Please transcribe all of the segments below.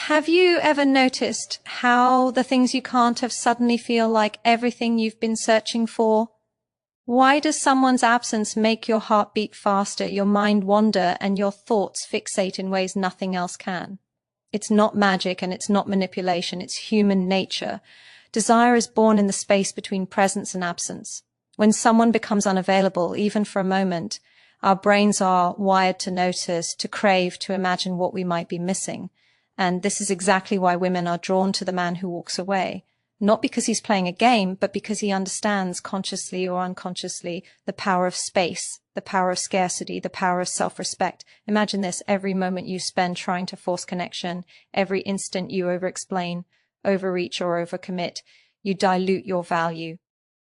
Have you ever noticed how the things you can't have suddenly feel like everything you've been searching for? Why does someone's absence make your heart beat faster, your mind wander, and your thoughts fixate in ways nothing else can? It's not magic and it's not manipulation, it's human nature. Desire is born in the space between presence and absence. When someone becomes unavailable, even for a moment, our brains are wired to notice, to crave, to imagine what we might be missing. And this is exactly why women are drawn to the man who walks away. Not because he's playing a game, but because he understands, consciously or unconsciously, the power of space, the power of scarcity, the power of self-respect. Imagine this: every moment you spend trying to force connection, every instant you over-explain, overreach or overcommit, you dilute your value.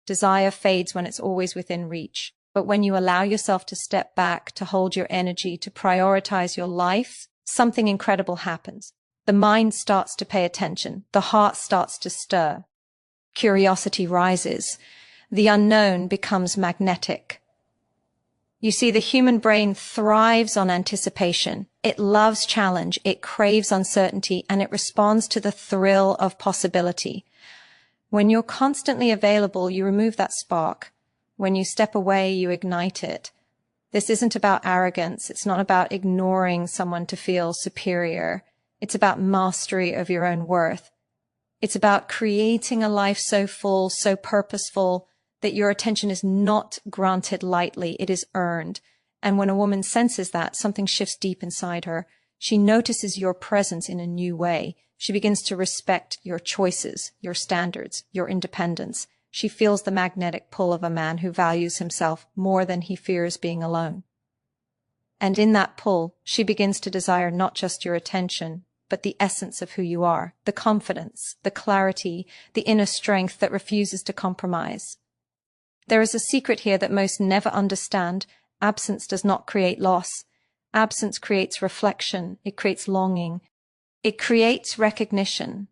Desire fades when it's always within reach. But when you allow yourself to step back, to hold your energy, to prioritize your life, something incredible happens. The mind starts to pay attention. The heart starts to stir. Curiosity rises. The unknown becomes magnetic. You see, the human brain thrives on anticipation. It loves challenge. It craves uncertainty, and it responds to the thrill of possibility. When you're constantly available, you remove that spark. When you step away, you ignite it. This isn't about arrogance. It's not about ignoring someone to feel superior. It's about mastery of your own worth. It's about creating a life so full, so purposeful, that your attention is not granted lightly. It is earned. And when a woman senses that, something shifts deep inside her. She notices your presence in a new way. She begins to respect your choices, your standards, your independence. She feels the magnetic pull of a man who values himself more than he fears being alone. And in that pull, she begins to desire not just your attention, but the essence of who you are, the confidence, the clarity, the inner strength that refuses to compromise. There is a secret here that most never understand. Absence does not create loss. Absence creates reflection. It creates longing. It creates recognition.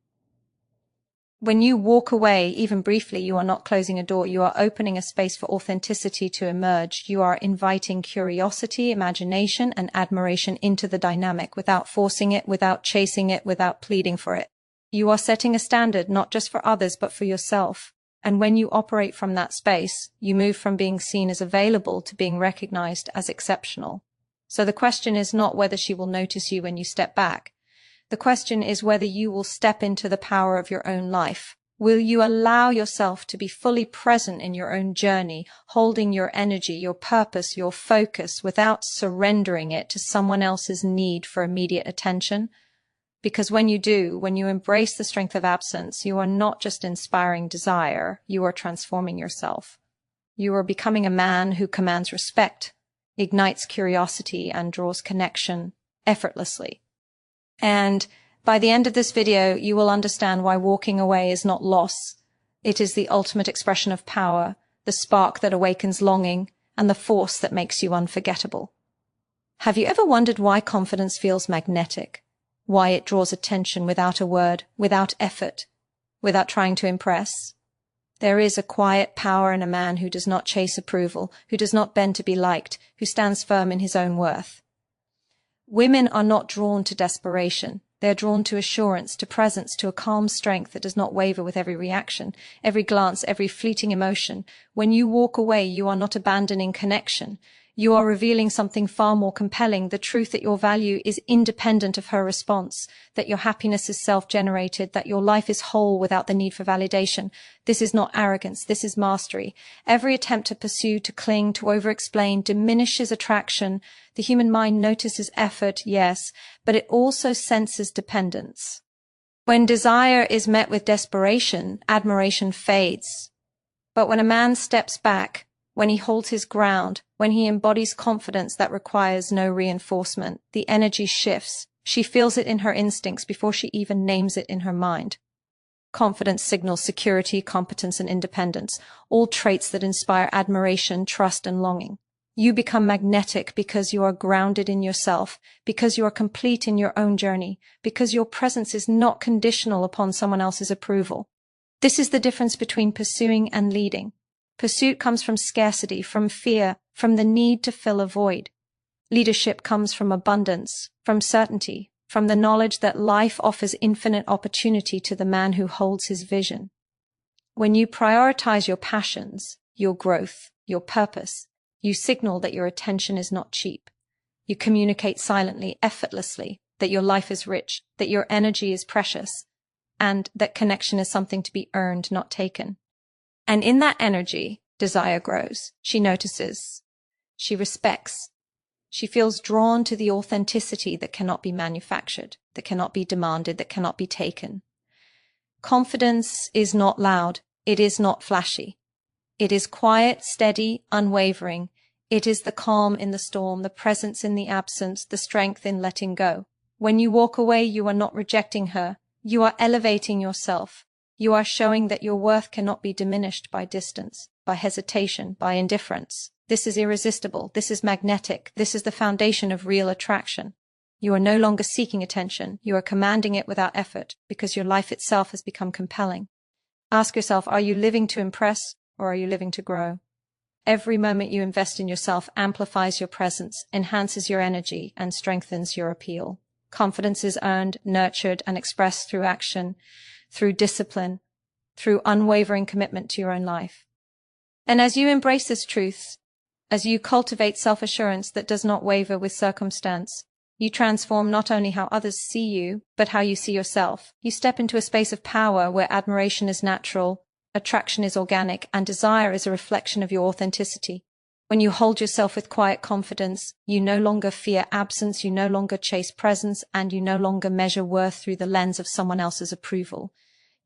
When you walk away, even briefly, you are not closing a door. You are opening a space for authenticity to emerge. You are inviting curiosity, imagination, and admiration into the dynamic without forcing it, without chasing it, without pleading for it. You are setting a standard, not just for others, but for yourself. And when you operate from that space, you move from being seen as available to being recognized as exceptional. So the question is not whether she will notice you when you step back. The question is whether you will step into the power of your own life. Will you allow yourself to be fully present in your own journey, holding your energy, your purpose, your focus, without surrendering it to someone else's need for immediate attention? Because when you do, when you embrace the strength of absence, you are not just inspiring desire, you are transforming yourself. You are becoming a man who commands respect, ignites curiosity, and draws connection effortlessly. And by the end of this video, you will understand why walking away is not loss. It is the ultimate expression of power, the spark that awakens longing, and the force that makes you unforgettable. Have you ever wondered why confidence feels magnetic? Why it draws attention without a word, without effort, without trying to impress? There is a quiet power in a man who does not chase approval, who does not bend to be liked, who stands firm in his own worth. Women are not drawn to desperation. They are drawn to assurance, to presence, to a calm strength that does not waver with every reaction, every glance, every fleeting emotion. When you walk away, you are not abandoning connection. You are revealing something far more compelling, the truth that your value is independent of her response, that your happiness is self-generated, that your life is whole without the need for validation. This is not arrogance, this is mastery. Every attempt to pursue, to cling, to over-explain diminishes attraction. The human mind notices effort, yes, but it also senses dependence. When desire is met with desperation, admiration fades. But when a man steps back, when he holds his ground, when he embodies confidence that requires no reinforcement, the energy shifts. She feels it in her instincts before she even names it in her mind. Confidence signals security, competence, and independence, all traits that inspire admiration, trust, and longing. You become magnetic because you are grounded in yourself, because you are complete in your own journey, because your presence is not conditional upon someone else's approval. This is the difference between pursuing and leading. Pursuit comes from scarcity, from fear, from the need to fill a void. Leadership comes from abundance, from certainty, from the knowledge that life offers infinite opportunity to the man who holds his vision. When you prioritize your passions, your growth, your purpose, you signal that your attention is not cheap. You communicate silently, effortlessly, that your life is rich, that your energy is precious, and that connection is something to be earned, not taken. And in that energy, desire grows. She notices. She respects. She feels drawn to the authenticity that cannot be manufactured, that cannot be demanded, that cannot be taken. Confidence is not loud. It is not flashy. It is quiet, steady, unwavering. It is the calm in the storm, the presence in the absence, the strength in letting go. When you walk away, you are not rejecting her. You are elevating yourself. You are showing that your worth cannot be diminished by distance, by hesitation, by indifference. This is irresistible. This is magnetic. This is the foundation of real attraction. You are no longer seeking attention. You are commanding it without effort because your life itself has become compelling. Ask yourself, are you living to impress or are you living to grow? Every moment you invest in yourself amplifies your presence, enhances your energy, and strengthens your appeal. Confidence is earned, nurtured, and expressed through action, through discipline, through unwavering commitment to your own life. And as you embrace this truth, as you cultivate self-assurance that does not waver with circumstance, you transform not only how others see you, but how you see yourself. You step into a space of power where admiration is natural, attraction is organic, and desire is a reflection of your authenticity. When you hold yourself with quiet confidence, you no longer fear absence, you no longer chase presence, and you no longer measure worth through the lens of someone else's approval.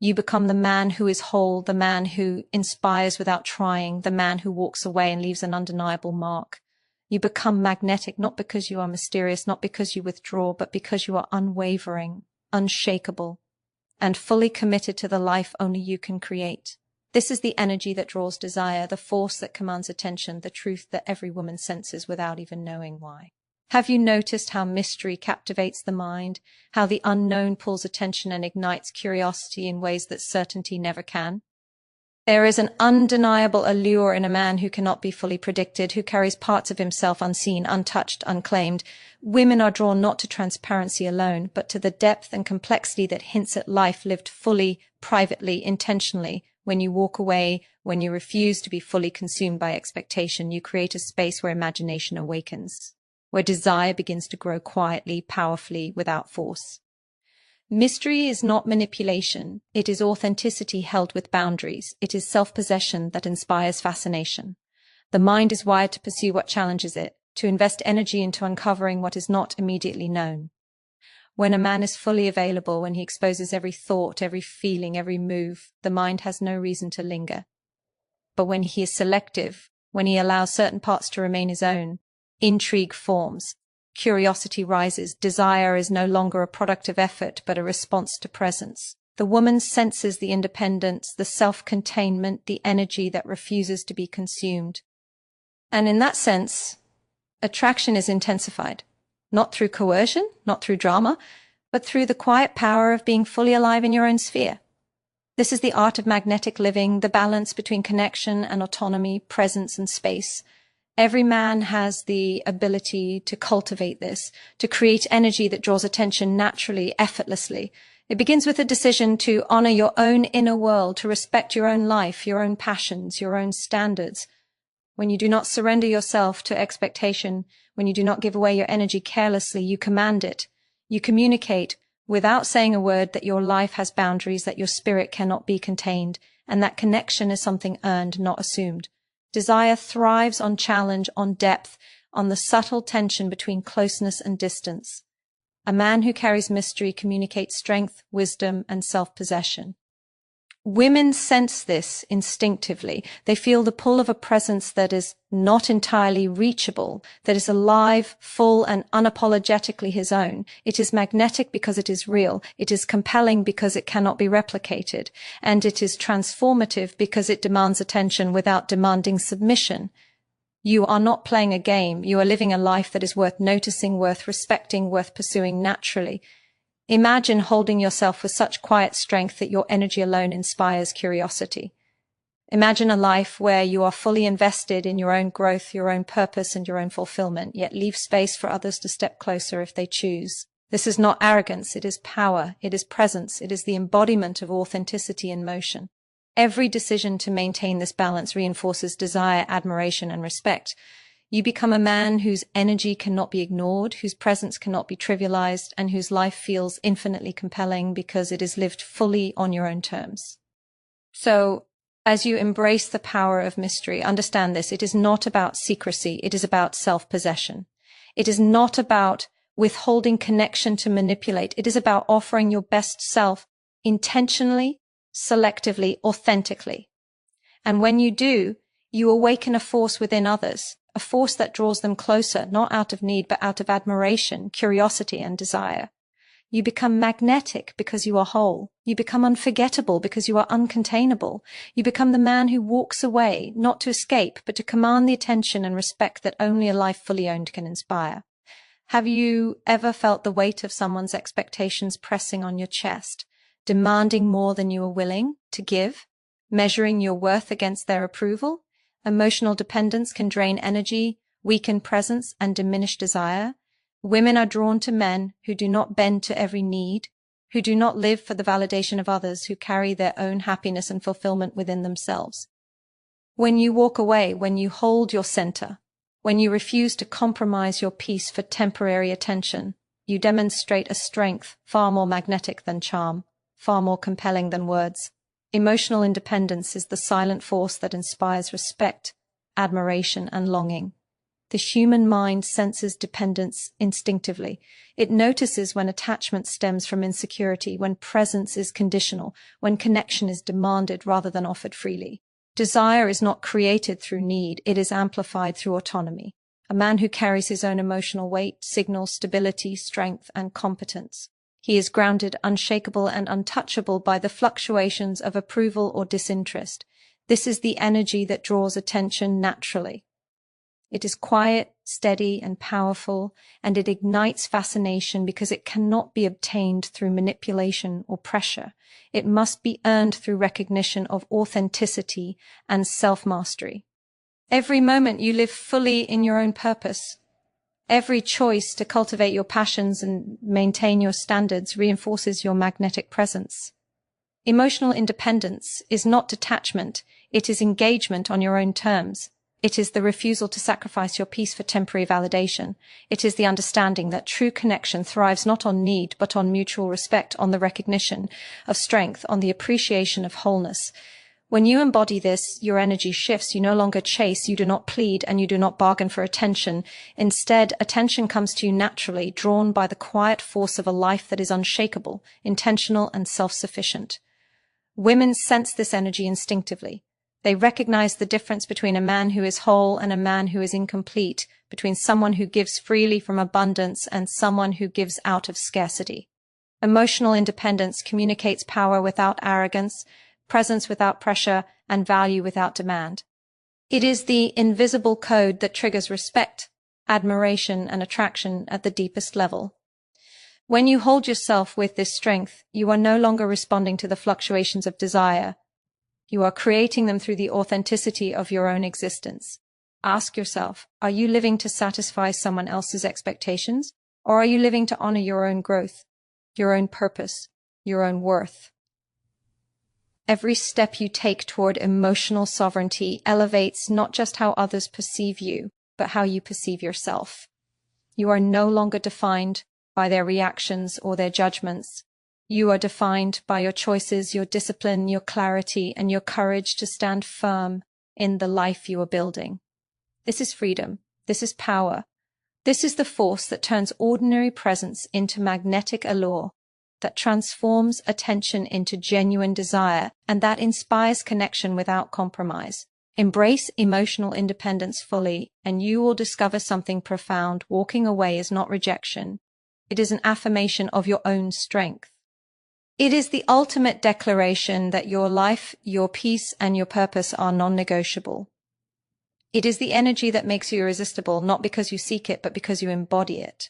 You become the man who is whole, the man who inspires without trying, the man who walks away and leaves an undeniable mark. You become magnetic, not because you are mysterious, not because you withdraw, but because you are unwavering, unshakable, and fully committed to the life only you can create. This is the energy that draws desire, the force that commands attention, the truth that every woman senses without even knowing why. Have you noticed how mystery captivates the mind, how the unknown pulls attention and ignites curiosity in ways that certainty never can? There is an undeniable allure in a man who cannot be fully predicted, who carries parts of himself unseen, untouched, unclaimed. Women are drawn not to transparency alone, but to the depth and complexity that hints at life lived fully, privately, intentionally. When you walk away, when you refuse to be fully consumed by expectation, you create a space where imagination awakens, where desire begins to grow quietly, powerfully, without force. Mystery is not manipulation. It is authenticity held with boundaries. It is self-possession that inspires fascination. The mind is wired to pursue what challenges it, to invest energy into uncovering what is not immediately known. When a man is fully available, when he exposes every thought, every feeling, every move, the mind has no reason to linger. But when he is selective, when he allows certain parts to remain his own, intrigue forms. Curiosity rises. Desire is no longer a product of effort, but a response to presence. The woman senses the independence, the self-containment, the energy that refuses to be consumed. And in that sense, attraction is intensified, not through coercion, not through drama, but through the quiet power of being fully alive in your own sphere. This is the art of magnetic living, the balance between connection and autonomy, presence and space. Every man has the ability to cultivate this, to create energy that draws attention naturally, effortlessly. It begins with a decision to honor your own inner world, to respect your own life, your own passions, your own standards. When you do not surrender yourself to expectation, when you do not give away your energy carelessly, you command it. You communicate without saying a word that your life has boundaries, that your spirit cannot be contained, and that connection is something earned, not assumed. Desire thrives on challenge, on depth, on the subtle tension between closeness and distance. A man who carries mystery communicates strength, wisdom, and self-possession. Women sense this instinctively. They feel the pull of a presence that is not entirely reachable, that is alive, full, and unapologetically his own. It is magnetic because it is real. It is compelling because it cannot be replicated. And it is transformative because it demands attention without demanding submission. You are not playing a game. You are living a life that is worth noticing, worth respecting, worth pursuing naturally. Imagine holding yourself with such quiet strength that your energy alone inspires curiosity. Imagine a life where you are fully invested in your own growth, your own purpose, and your own fulfillment, yet leave space for others to step closer if they choose. This is not arrogance, it is power, it is presence, it is the embodiment of authenticity in motion. Every decision to maintain this balance reinforces desire, admiration, and respect. You become a man whose energy cannot be ignored, whose presence cannot be trivialized, and whose life feels infinitely compelling because it is lived fully on your own terms. So, as you embrace the power of mystery, understand this: it is not about secrecy, it is about self-possession. It is not about withholding connection to manipulate, it is about offering your best self intentionally, selectively, authentically. And when you do, you awaken a force within others, a force that draws them closer, not out of need, but out of admiration, curiosity, and desire. You become magnetic because you are whole. You become unforgettable because you are uncontainable. You become the man who walks away, not to escape, but to command the attention and respect that only a life fully owned can inspire. Have you ever felt the weight of someone's expectations pressing on your chest, demanding more than you are willing to give, measuring your worth against their approval? Emotional dependence can drain energy, weaken presence, and diminish desire. Women are drawn to men who do not bend to every need, who do not live for the validation of others, who carry their own happiness and fulfillment within themselves. When you walk away, when you hold your center, when you refuse to compromise your peace for temporary attention, you demonstrate a strength far more magnetic than charm, far more compelling than words. Emotional independence is the silent force that inspires respect, admiration, and longing. The human mind senses dependence instinctively. It notices when attachment stems from insecurity, when presence is conditional, when connection is demanded rather than offered freely. Desire is not created through need, it is amplified through autonomy. A man who carries his own emotional weight signals stability, strength, and competence. He is grounded, unshakable, and untouchable by the fluctuations of approval or disinterest. This is the energy that draws attention naturally. It is quiet, steady, and powerful, and it ignites fascination because it cannot be obtained through manipulation or pressure. It must be earned through recognition of authenticity and self-mastery. Every moment you live fully in your own purpose. Every choice to cultivate your passions and maintain your standards reinforces your magnetic presence. Emotional independence is not detachment, it is engagement on your own terms. It is the refusal to sacrifice your peace for temporary validation. It is the understanding that true connection thrives not on need, but on mutual respect, on the recognition of strength, on the appreciation of wholeness. When you embody this, your energy shifts. You no longer chase, you do not plead, and you do not bargain for attention. Instead, attention comes to you naturally, drawn by the quiet force of a life that is unshakable, intentional, and self-sufficient. Women sense this energy instinctively. They recognize the difference between a man who is whole and a man who is incomplete, between someone who gives freely from abundance and someone who gives out of scarcity. Emotional independence communicates power without arrogance, presence without pressure, and value without demand. It is the invisible code that triggers respect, admiration, and attraction at the deepest level. When you hold yourself with this strength, you are no longer responding to the fluctuations of desire. You are creating them through the authenticity of your own existence. Ask yourself, are you living to satisfy someone else's expectations, or are you living to honor your own growth, your own purpose, your own worth? Every step you take toward emotional sovereignty elevates not just how others perceive you, but how you perceive yourself. You are no longer defined by their reactions or their judgments. You are defined by your choices, your discipline, your clarity, and your courage to stand firm in the life you are building. This is freedom. This is power. This is the force that turns ordinary presence into magnetic allure, that transforms attention into genuine desire, and that inspires connection without compromise. Embrace emotional independence fully, and you will discover something profound. Walking away is not rejection. It is an affirmation of your own strength. It is the ultimate declaration that your life, your peace, and your purpose are non-negotiable. It is the energy that makes you irresistible, not because you seek it, but because you embody it.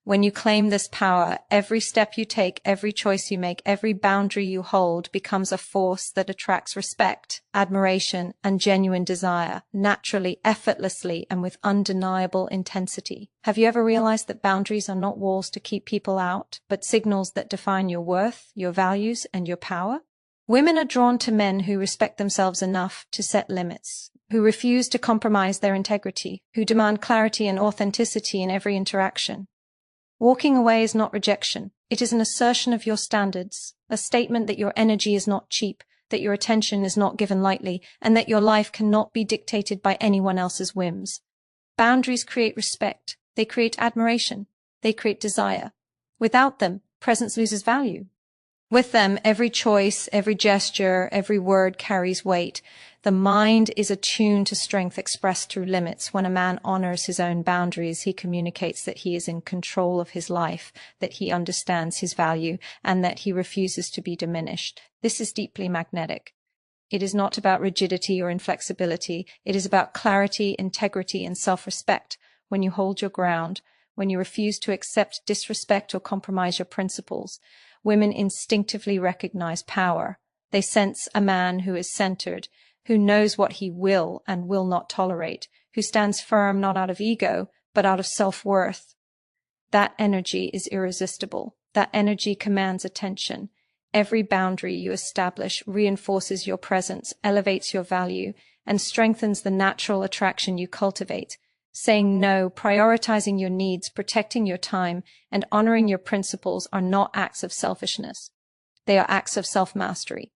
When you claim this power, every step you take, every choice you make, every boundary you hold becomes a force that attracts respect, admiration, and genuine desire, naturally, effortlessly, and with undeniable intensity. Have you ever realized that boundaries are not walls to keep people out, but signals that define your worth, your values, and your power? Women are drawn to men who respect themselves enough to set limits, who refuse to compromise their integrity, who demand clarity and authenticity in every interaction. Walking away is not rejection. It is an assertion of your standards, a statement that your energy is not cheap, that your attention is not given lightly, and that your life cannot be dictated by anyone else's whims. Boundaries create respect. They create admiration. They create desire. Without them, presence loses value. With them, every choice, every gesture, every word carries weight. The mind is attuned to strength expressed through limits. When a man honors his own boundaries, he communicates that he is in control of his life, that he understands his value, and that he refuses to be diminished. This is deeply magnetic. It is not about rigidity or inflexibility. It is about clarity, integrity, and self-respect. When you hold your ground, when you refuse to accept disrespect or compromise your principles, women instinctively recognize power. They sense a man who is centered, who knows what he will and will not tolerate, who stands firm not out of ego, but out of self-worth. That energy is irresistible. That energy commands attention. Every boundary you establish reinforces your presence, elevates your value, and strengthens the natural attraction you cultivate. Saying no, prioritizing your needs, protecting your time, and honoring your principles are not acts of selfishness. They are acts of self-mastery.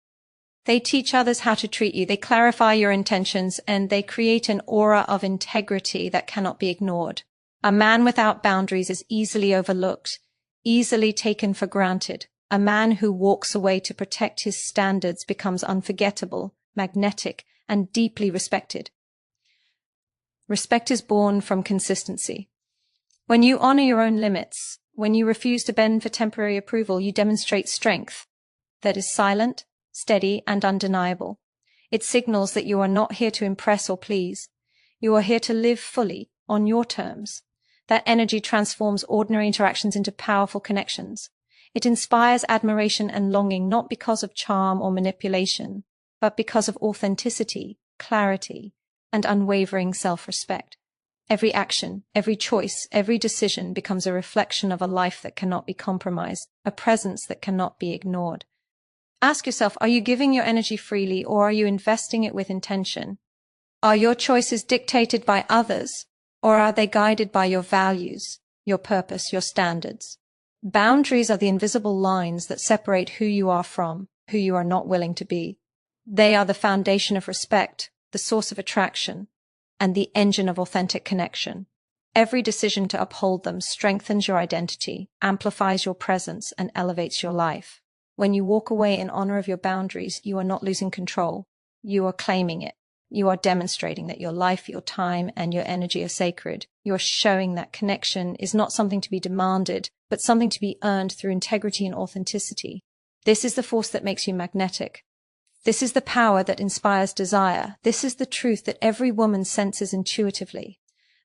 They teach others how to treat you. They clarify your intentions, and they create an aura of integrity that cannot be ignored. A man without boundaries is easily overlooked, easily taken for granted. A man who walks away to protect his standards becomes unforgettable, magnetic, and deeply respected. Respect is born from consistency. When you honor your own limits, when you refuse to bend for temporary approval, you demonstrate strength that is silent, steady, and undeniable. It signals that you are not here to impress or please. You are here to live fully, on your terms. That energy transforms ordinary interactions into powerful connections. It inspires admiration and longing not because of charm or manipulation, but because of authenticity, clarity, and unwavering self-respect. Every action, every choice, every decision becomes a reflection of a life that cannot be compromised, a presence that cannot be ignored. Ask yourself, are you giving your energy freely, or are you investing it with intention? Are your choices dictated by others, or are they guided by your values, your purpose, your standards? Boundaries are the invisible lines that separate who you are from who you are not willing to be. They are the foundation of respect, the source of attraction, and the engine of authentic connection. Every decision to uphold them strengthens your identity, amplifies your presence, and elevates your life. When you walk away in honor of your boundaries, you are not losing control. You are claiming it. You are demonstrating that your life, your time, and your energy are sacred. You are showing that connection is not something to be demanded, but something to be earned through integrity and authenticity. This is the force that makes you magnetic. This is the power that inspires desire. This is the truth that every woman senses intuitively.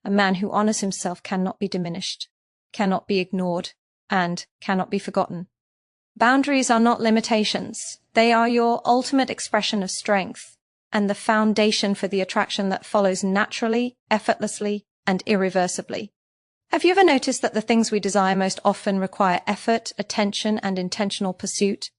A man who honors himself cannot be diminished, cannot be ignored, and cannot be forgotten. Boundaries are not limitations. They are your ultimate expression of strength and the foundation for the attraction that follows naturally, effortlessly, and irreversibly. Have you ever noticed that the things we desire most often require effort, attention, and intentional pursuit?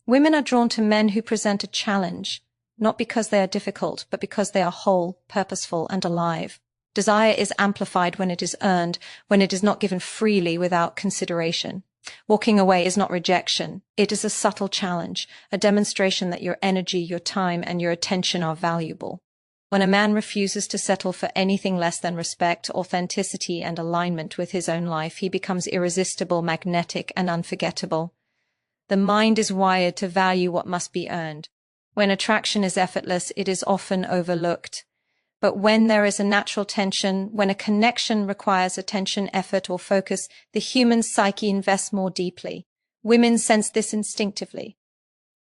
Women are drawn to men who present a challenge, not because they are difficult, but because they are whole, purposeful, and alive. Desire is amplified when it is earned, when it is not given freely without consideration. Walking away is not rejection. It is a subtle challenge, a demonstration that your energy, your time, and your attention are valuable. When a man refuses to settle for anything less than respect, authenticity, and alignment with his own life, he becomes irresistible, magnetic, and unforgettable. The mind is wired to value what must be earned. When attraction is effortless, it is often overlooked. But when there is a natural tension, when a connection requires attention, effort, or focus, the human psyche invests more deeply. Women sense this instinctively.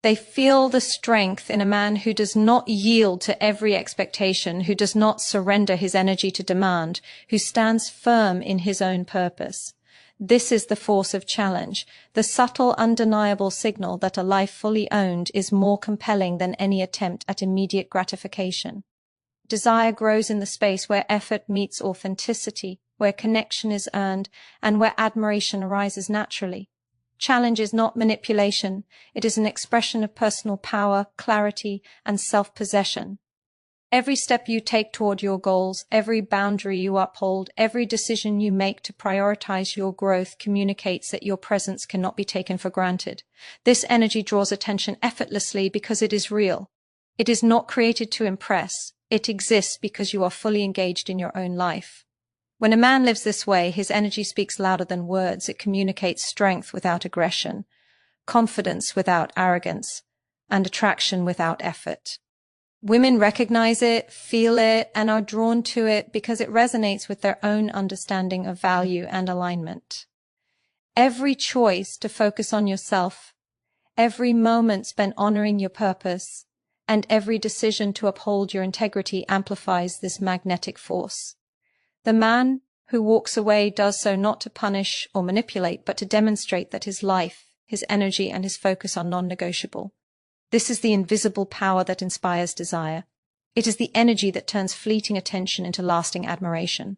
They feel the strength in a man who does not yield to every expectation, who does not surrender his energy to demand, who stands firm in his own purpose. This is the force of challenge, the subtle, undeniable signal that a life fully owned is more compelling than any attempt at immediate gratification. Desire grows in the space where effort meets authenticity, where connection is earned, and where admiration arises naturally. Challenge is not manipulation. It is an expression of personal power, clarity, and self-possession. Every step you take toward your goals, every boundary you uphold, every decision you make to prioritize your growth communicates that your presence cannot be taken for granted. This energy draws attention effortlessly because it is real. It is not created to impress. It exists because you are fully engaged in your own life. When a man lives this way, his energy speaks louder than words. It communicates strength without aggression, confidence without arrogance, and attraction without effort. Women recognize it, feel it, and are drawn to it because it resonates with their own understanding of value and alignment. Every choice to focus on yourself, every moment spent honoring your purpose, and every decision to uphold your integrity amplifies this magnetic force. The man who walks away does so not to punish or manipulate, but to demonstrate that his life, his energy, and his focus are non-negotiable. This is the invisible power that inspires desire. It is the energy that turns fleeting attention into lasting admiration.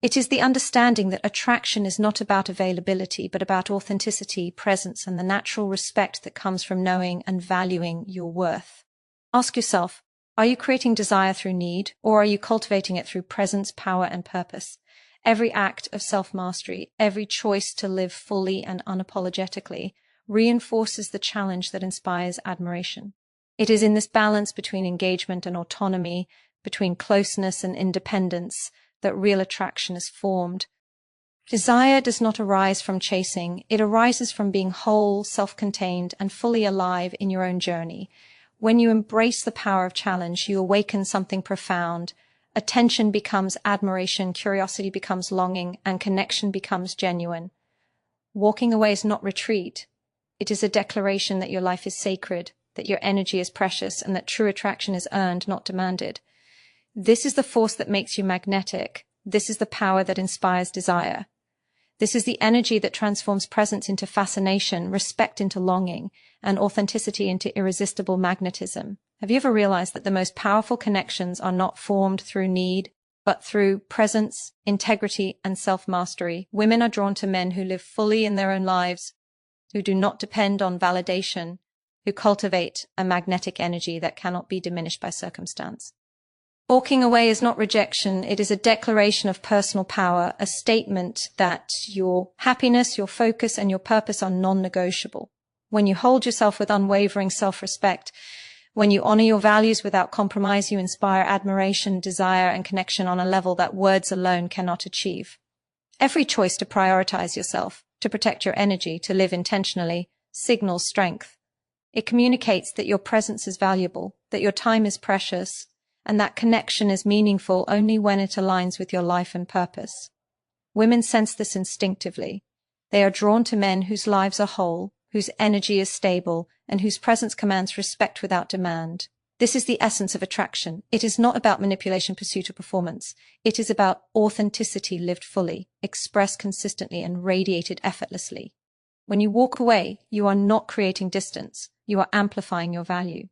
It is the understanding that attraction is not about availability, but about authenticity, presence, and the natural respect that comes from knowing and valuing your worth. Ask yourself, are you creating desire through need, or are you cultivating it through presence, power, and purpose? Every act of self-mastery, every choice to live fully and unapologetically, reinforces the challenge that inspires admiration. It is in this balance between engagement and autonomy, between closeness and independence, that real attraction is formed. Desire does not arise from chasing. It arises from being whole, self-contained, and fully alive in your own journey. When you embrace the power of challenge, you awaken something profound. Attention becomes admiration, curiosity becomes longing, and connection becomes genuine. Walking away is not retreat. It is a declaration that your life is sacred, that your energy is precious, and that true attraction is earned, not demanded. This is the force that makes you magnetic. This is the power that inspires desire. This is the energy that transforms presence into fascination, respect into longing, and authenticity into irresistible magnetism. Have you ever realized that the most powerful connections are not formed through need, but through presence, integrity, and self-mastery? Women are drawn to men who live fully in their own lives, who do not depend on validation, who cultivate a magnetic energy that cannot be diminished by circumstance. Walking away is not rejection. It is a declaration of personal power, a statement that your happiness, your focus, and your purpose are non-negotiable. When you hold yourself with unwavering self-respect, when you honor your values without compromise, you inspire admiration, desire, and connection on a level that words alone cannot achieve. Every choice to prioritize yourself, to protect your energy, to live intentionally, signals strength. It communicates that your presence is valuable, that your time is precious, and that connection is meaningful only when it aligns with your life and purpose. Women sense this instinctively. They are drawn to men whose lives are whole, whose energy is stable, and whose presence commands respect without demand. This is the essence of attraction. It is not about manipulation, pursuit, or performance. It is about authenticity lived fully, expressed consistently, and radiated effortlessly. When you walk away, you are not creating distance. You are amplifying your value.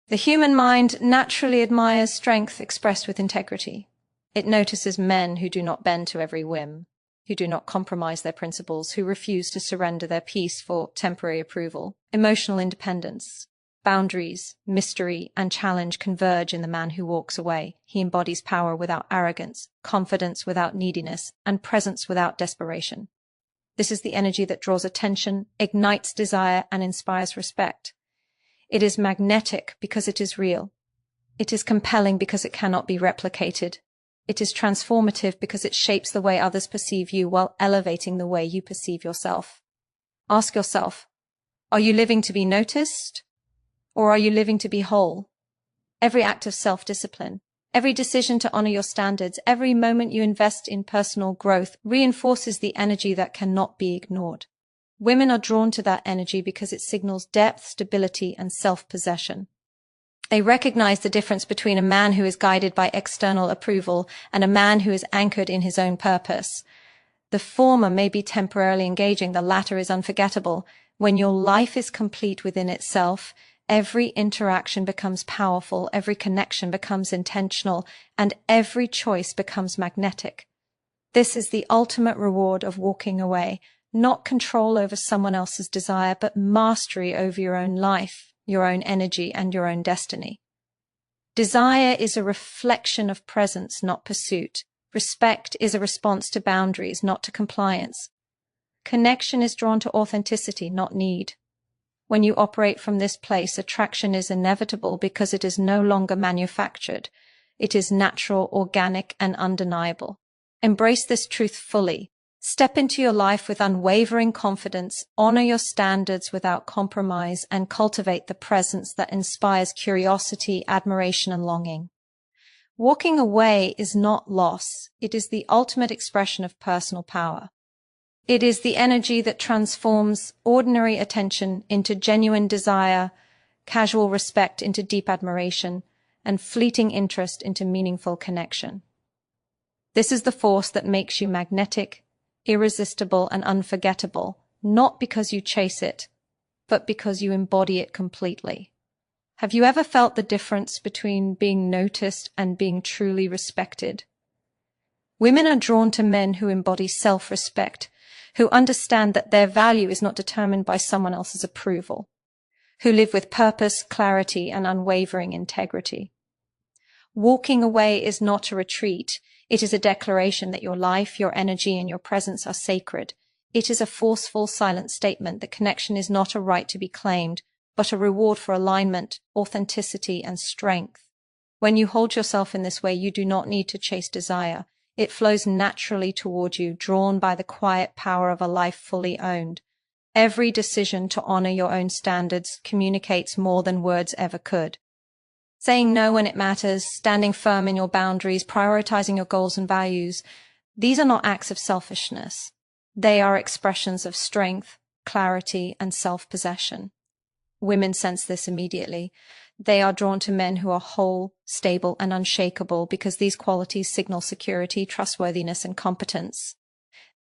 The human mind naturally admires strength expressed with integrity. It notices men who do not bend to every whim, who do not compromise their principles, who refuse to surrender their peace for temporary approval. Emotional independence, boundaries, mystery, and challenge converge in the man who walks away. He embodies power without arrogance, confidence without neediness, and presence without desperation. This is the energy that draws attention, ignites desire, and inspires respect. It is magnetic because it is real. It is compelling because it cannot be replicated. It is transformative because it shapes the way others perceive you while elevating the way you perceive yourself. Ask yourself, are you living to be noticed, or are you living to be whole? Every act of self-discipline, every decision to honor your standards, every moment you invest in personal growth reinforces the energy that cannot be ignored. Women are drawn to that energy because it signals depth, stability, and self-possession. They recognize the difference between a man who is guided by external approval and a man who is anchored in his own purpose. The former may be temporarily engaging, the latter is unforgettable. When your life is complete within itself, every interaction becomes powerful, every connection becomes intentional, and every choice becomes magnetic. This is the ultimate reward of walking away, not control over someone else's desire, but mastery over your own life, your own energy, and your own destiny. Desire is a reflection of presence, not pursuit. Respect is a response to boundaries, not to compliance. Connection is drawn to authenticity, not need. When you operate from this place, attraction is inevitable because it is no longer manufactured. It is natural, organic, and undeniable. Embrace this truth fully. Step into your life with unwavering confidence, honor your standards without compromise, and cultivate the presence that inspires curiosity, admiration, and longing. Walking away is not loss. It is the ultimate expression of personal power. It is the energy that transforms ordinary attention into genuine desire, casual respect into deep admiration, and fleeting interest into meaningful connection. This is the force that makes you magnetic, irresistible, and unforgettable, not because you chase it, but because you embody it completely. Have you ever felt the difference between being noticed and being truly respected? Women are drawn to men who embody self-respect, who understand that their value is not determined by someone else's approval, who live with purpose, clarity, and unwavering integrity. Walking away is not a retreat. It is a declaration that your life, your energy, and your presence are sacred. It is a forceful, silent statement that connection is not a right to be claimed, but a reward for alignment, authenticity, and strength. When you hold yourself in this way, you do not need to chase desire. It flows naturally toward you, drawn by the quiet power of a life fully owned. Every decision to honor your own standards communicates more than words ever could. Saying no when it matters, standing firm in your boundaries, prioritizing your goals and values, these are not acts of selfishness. They are expressions of strength, clarity, and self-possession. Women sense this immediately. They are drawn to men who are whole, stable, and unshakable because these qualities signal security, trustworthiness, and competence.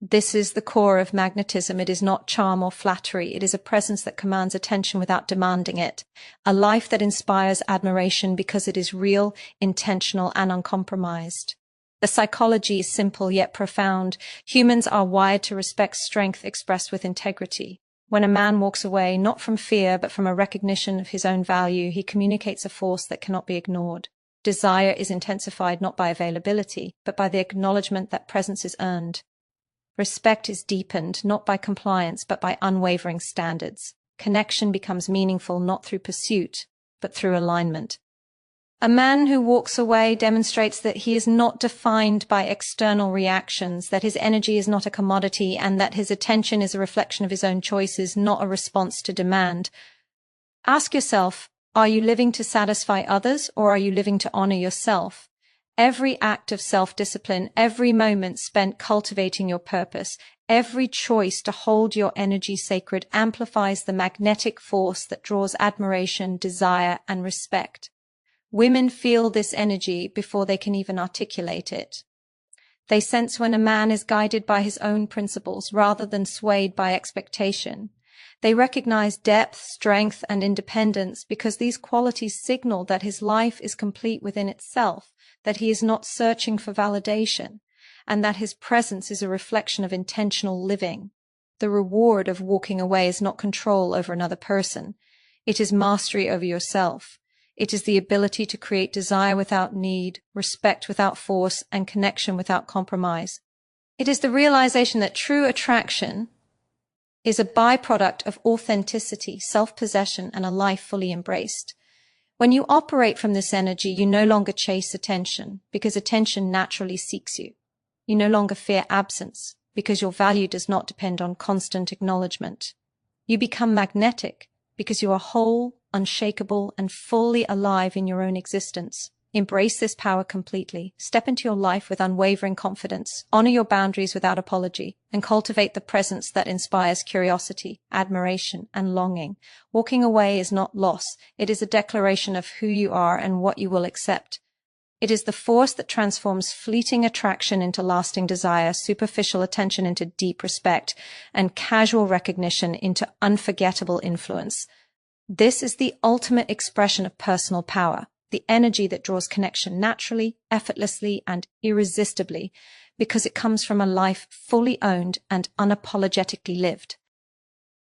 This is the core of magnetism. It is not charm or flattery. It is a presence that commands attention without demanding it. A life that inspires admiration because it is real, intentional, and uncompromised. The psychology is simple yet profound. Humans are wired to respect strength expressed with integrity. When a man walks away, not from fear, but from a recognition of his own value, he communicates a force that cannot be ignored. Desire is intensified not by availability, but by the acknowledgement that presence is earned. Respect is deepened not by compliance, but by unwavering standards. Connection becomes meaningful not through pursuit, but through alignment. A man who walks away demonstrates that he is not defined by external reactions, that his energy is not a commodity, and that his attention is a reflection of his own choices, not a response to demand. Ask yourself, are you living to satisfy others, or are you living to honor yourself? Every act of self-discipline, every moment spent cultivating your purpose, every choice to hold your energy sacred amplifies the magnetic force that draws admiration, desire, and respect. Women feel this energy before they can even articulate it. They sense when a man is guided by his own principles rather than swayed by expectation. They recognize depth, strength, and independence because these qualities signal that his life is complete within itself, that he is not searching for validation, and that his presence is a reflection of intentional living. The reward of walking away is not control over another person. It is mastery over yourself. It is the ability to create desire without need, respect without force, and connection without compromise. It is the realization that true attraction is a byproduct of authenticity, self-possession, and a life fully embraced. When you operate from this energy, you no longer chase attention, because attention naturally seeks you. You no longer fear absence, because your value does not depend on constant acknowledgement. You become magnetic, because you are whole, unshakable, and fully alive in your own existence. Embrace this power completely. Step into your life with unwavering confidence. Honor your boundaries without apology, and cultivate the presence that inspires curiosity, admiration, and longing. Walking away is not loss. It is a declaration of who you are and what you will accept. It is the force that transforms fleeting attraction into lasting desire, superficial attention into deep respect, and casual recognition into unforgettable influence. This is the ultimate expression of personal power, the energy that draws connection naturally, effortlessly, and irresistibly, because it comes from a life fully owned and unapologetically lived.